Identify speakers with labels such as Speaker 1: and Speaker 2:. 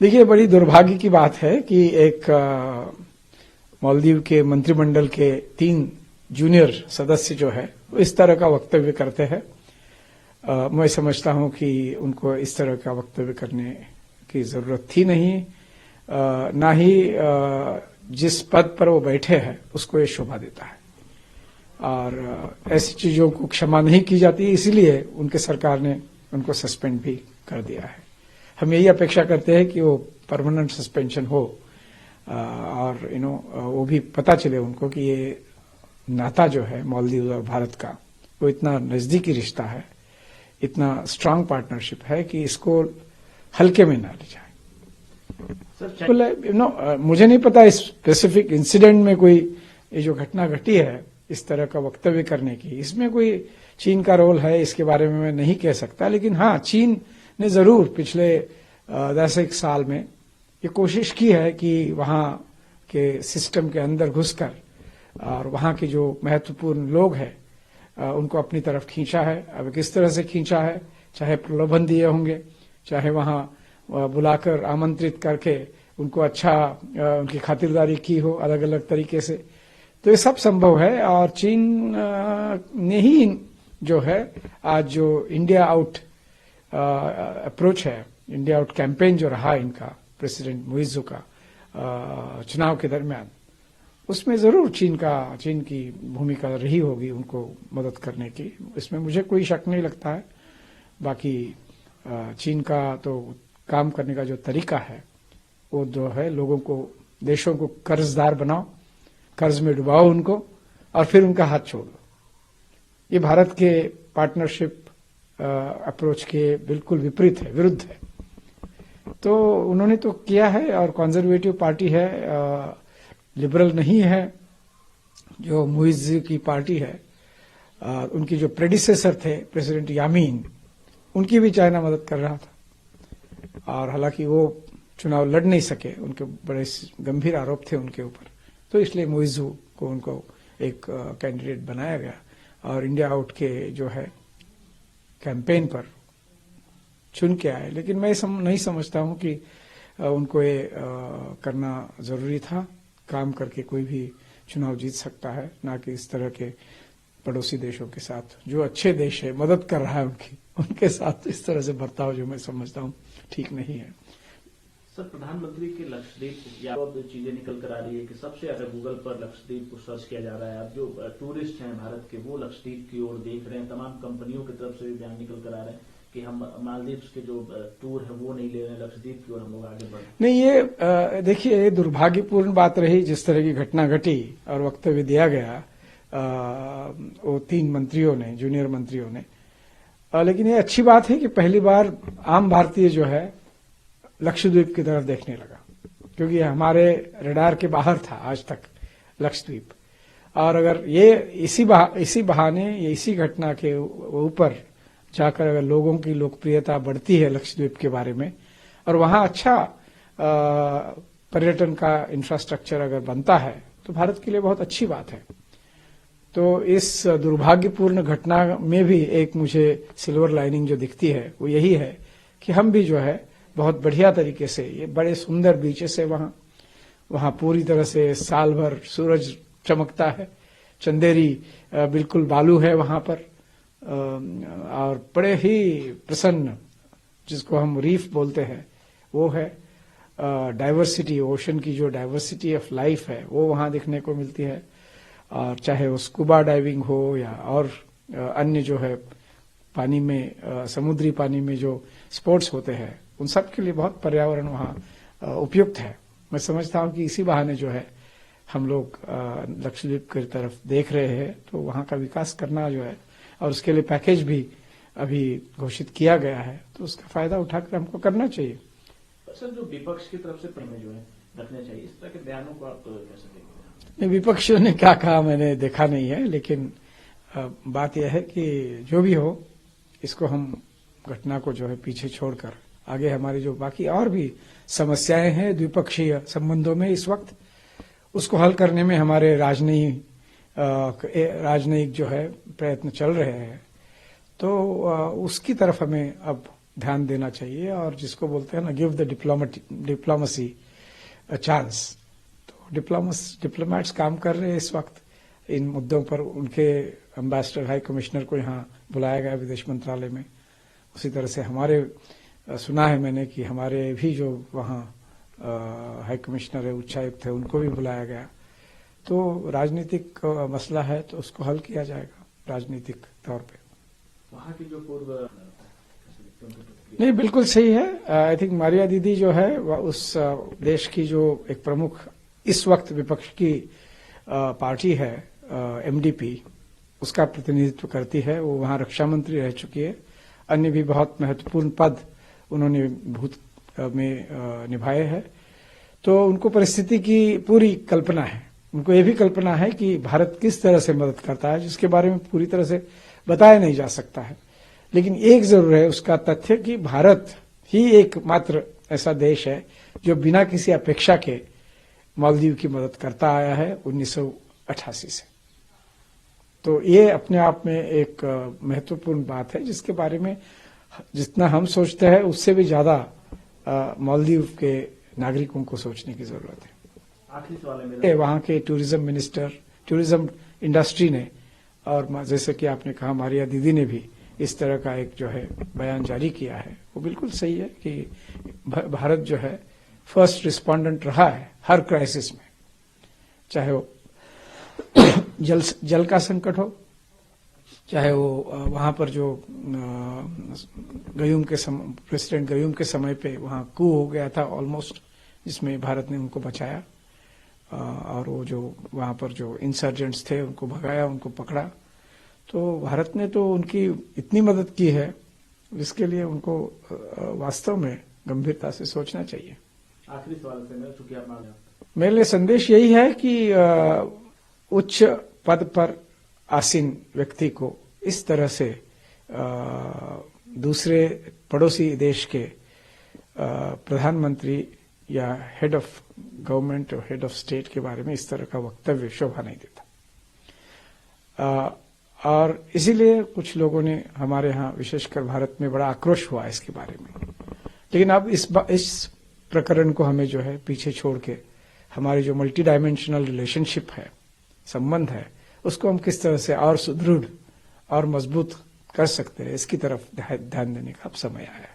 Speaker 1: देखिए, बड़ी दुर्भाग्य की बात है कि एक मालदीव के मंत्रिमंडल के 3 जूनियर सदस्य जो है वो इस तरह का वक्तव्य करते हैं। मैं समझता हूं कि उनको इस तरह का वक्तव्य करने की जरूरत थी नहीं, ना ही जिस पद पर वो बैठे हैं उसको ये शोभा देता है, और ऐसी चीजों को क्षमा नहीं की जाती, इसीलिए उनके सरकार ने उनको सस्पेंड भी कर दिया है। हम यही अपेक्षा करते हैं कि वो परमानेंट सस्पेंशन हो, और वो भी पता चले उनको कि ये नाता जो है मालदीव और भारत का वो इतना नजदीकी रिश्ता है, इतना स्ट्रांग पार्टनरशिप है कि इसको हल्के में ना ले जाए। मुझे नहीं पता इस स्पेसिफिक इंसिडेंट में कोई ये जो घटना घटी है इस तरह का वक्तव्य करने की, इसमें कोई चीन का रोल है इसके बारे में मैं नहीं कह सकता, लेकिन हाँ, चीन ने जरूर पिछले 10 साल में ये कोशिश की है कि वहां के सिस्टम के अंदर घुसकर और वहां के जो महत्वपूर्ण लोग हैं उनको अपनी तरफ खींचा है। अब किस तरह से खींचा है, चाहे प्रलोभन दिए होंगे, चाहे वहां बुलाकर आमंत्रित करके उनको अच्छा उनकी खातिरदारी की हो अलग अलग तरीके से, तो ये सब संभव है। और चीन ने ही जो है आज जो इंडिया आउट अप्रोच है, इंडिया आउट कैंपेन जो रहा इनका प्रेसिडेंट मुइज्जू का चुनाव के दरमियान, उसमें जरूर चीन की भूमिका रही होगी उनको मदद करने की, इसमें मुझे कोई शक नहीं लगता है। बाकी चीन का तो काम करने का जो तरीका है वो जो है लोगों को, देशों को कर्जदार बनाओ, कर्ज में डुबाओ उनको और फिर उनका हाथ छोड़ दो। ये भारत के पार्टनरशिप अप्रोच के बिल्कुल विपरीत है, विरुद्ध है। तो उन्होंने तो किया है, और कंजर्वेटिव पार्टी है, लिबरल नहीं है जो मुइज्जू की पार्टी है। उनकी जो प्रेडिसेसर थे प्रेसिडेंट यामीन, उनकी भी चाइना मदद कर रहा था, और हालांकि वो चुनाव लड़ नहीं सके, उनके बड़े गंभीर आरोप थे उनके ऊपर, तो इसलिए मुइज्जू को उनको एक कैंडिडेट बनाया गया और इंडिया आउट के जो है कैंपेन पर चुन के आए। लेकिन मैं नहीं समझता हूं कि उनको ये करना जरूरी था। काम करके कोई भी चुनाव जीत सकता है, ना कि इस तरह के पड़ोसी देशों के साथ, जो अच्छे देश है, मदद कर रहा है उनके साथ इस तरह से बर्ताव जो मैं समझता हूं ठीक नहीं है।
Speaker 2: सर, प्रधानमंत्री के लक्षद्वीप या अब चीजें निकल कर आ रही है कि सबसे ज्यादा गूगल पर लक्षद्वीप को सर्च किया जा रहा है। अब जो टूरिस्ट हैं भारत के, वो लक्षद्वीप की ओर देख रहे हैं। तमाम कंपनियों की तरफ से भी बयान निकल कर आ रहे हैं कि हम मालदीव के जो टूर है वो नहीं ले रहे हैं, लक्षद्वीप की ओर हम लोग आगे बढ़
Speaker 1: नहीं। ये देखिए, ये दुर्भाग्यपूर्ण बात रही जिस तरह की घटना घटी और वक्तव्य दिया गया वो 3 मंत्रियों ने, जूनियर मंत्रियों ने। लेकिन ये अच्छी बात है कि पहली बार आम भारतीय जो है लक्षद्वीप की तरफ देखने लगा, क्योंकि हमारे रडार के बाहर था आज तक लक्षद्वीप। और अगर ये इसी बहाने, इसी घटना के ऊपर जाकर अगर लोगों की लोकप्रियता बढ़ती है लक्षद्वीप के बारे में, और वहां अच्छा पर्यटन का इंफ्रास्ट्रक्चर अगर बनता है, तो भारत के लिए बहुत अच्छी बात है। तो इस दुर्भाग्यपूर्ण घटना में भी एक मुझे सिल्वर लाइनिंग जो दिखती है वो यही है कि हम भी जो है बहुत बढ़िया तरीके से, ये बड़े सुंदर बीचेस है वहां पूरी तरह से साल भर सूरज चमकता है, चंदेरी बिल्कुल बालू है वहां पर, और बड़े ही प्रसन्न, जिसको हम रीफ बोलते हैं, वो है। डाइवर्सिटी, ओशन की जो डाइवर्सिटी ऑफ लाइफ है वो वहां देखने को मिलती है। और चाहे वो स्कूबा डाइविंग हो या और अन्य जो है पानी में, समुद्री पानी में जो स्पोर्ट्स होते हैं, उन सब के लिए बहुत पर्यावरण वहां उपयुक्त है। मैं समझता हूं कि इसी बहाने जो है हम लोग लक्षद्वीप की तरफ देख रहे हैं, तो वहां का विकास करना जो है, और उसके लिए पैकेज भी अभी घोषित किया गया है, तो उसका फायदा उठाकर हमको करना चाहिए।
Speaker 2: सर, जो विपक्ष की तरफ से प्रेम जो है रखने चाहिए, इस तरह के बयानों को आप कैसे देखते हैं?
Speaker 1: विपक्षियों ने क्या कहा मैंने देखा नहीं है, लेकिन बात यह है कि जो भी हो, इसको हम घटना को जो है पीछे छोड़कर आगे हमारी जो बाकी और भी समस्याएं हैं द्विपक्षीय संबंधों में इस वक्त, उसको हल करने में हमारे राजनयिक जो है प्रयत्न चल रहे हैं। तो उसकी तरफ हमें अब ध्यान देना चाहिए और जिसको बोलते हैं ना, give the diplomacy a chance. तो डिप्लोमेट्स काम कर रहे हैं इस वक्त इन मुद्दों पर। उनके एम्बेसडर, हाई कमिश्नर को यहाँ बुलाया गया विदेश मंत्रालय में। उसी तरह से हमारे सुना है मैंने कि हमारे भी जो वहाँ हाई कमिश्नर है, उच्चायुक्त है, उनको भी बुलाया गया। तो राजनीतिक मसला है तो उसको हल किया जाएगा राजनीतिक तौर पे।
Speaker 2: वहाँ की जो पूर्व
Speaker 1: नहीं, बिल्कुल सही है। आई थिंक मारिया दीदी जो है वह उस देश की जो एक प्रमुख इस वक्त विपक्ष की पार्टी है एमडीपी, उसका प्रतिनिधित्व करती है। वो वहाँ रक्षा मंत्री रह चुकी है। अन्य भी बहुत महत्वपूर्ण पद उन्होंने भूत में निभाए हैं। तो उनको परिस्थिति की पूरी कल्पना है। उनको ये भी कल्पना है कि भारत किस तरह से मदद करता है, जिसके बारे में पूरी तरह से बताया नहीं जा सकता है। लेकिन एक जरूर है उसका तथ्य कि भारत ही एकमात्र ऐसा देश है जो बिना किसी अपेक्षा के मालदीव की मदद करता आया है 1988 से। तो ये अपने आप में एक महत्वपूर्ण बात है, जिसके बारे में जितना हम सोचते हैं उससे भी ज्यादा मालदीव के नागरिकों को सोचने की जरूरत है।
Speaker 2: आखिरी सवाल है मेरा,
Speaker 1: वहाँ के टूरिज्म मिनिस्टर, टूरिज्म इंडस्ट्री ने, और जैसे कि आपने कहा मारिया दीदी ने भी इस तरह का एक जो है बयान जारी किया है, वो बिल्कुल सही है कि भारत जो है फर्स्ट रिस्पोंडेंट रहा है हर क्राइसिस में, चाहे वो जल का संकट हो, चाहे वो वहां पर जो प्रेसिडेंट गयूम के समय पे वहां कू हो गया था ऑलमोस्ट, जिसमें भारत ने उनको बचाया, और वो जो वहां पर जो इंसर्जेंट्स थे उनको भगाया, उनको पकड़ा। तो भारत ने तो उनकी इतनी मदद की है जिसके लिए उनको वास्तव में गंभीरता से सोचना चाहिए।
Speaker 2: आखिरी सवाल से चूंकि आप
Speaker 1: मेरे लिए संदेश यही है कि उच्च पद पर आसीन व्यक्ति को इस तरह से दूसरे पड़ोसी देश के प्रधानमंत्री या हेड ऑफ गवर्नमेंट और हेड ऑफ स्टेट के बारे में इस तरह का वक्तव्य शोभा नहीं देता। और इसीलिए कुछ लोगों ने हमारे यहाँ विशेषकर भारत में बड़ा आक्रोश हुआ इसके बारे में। लेकिन अब इस प्रकरण को हमें जो है पीछे छोड़ के हमारी जो मल्टी डायमेंशनल रिलेशनशिप है, संबंध है, उसको हम किस तरह से और सुदृढ़ और मजबूत कर सकते हैं, इसकी तरफ ध्यान देने का अब समय आया है।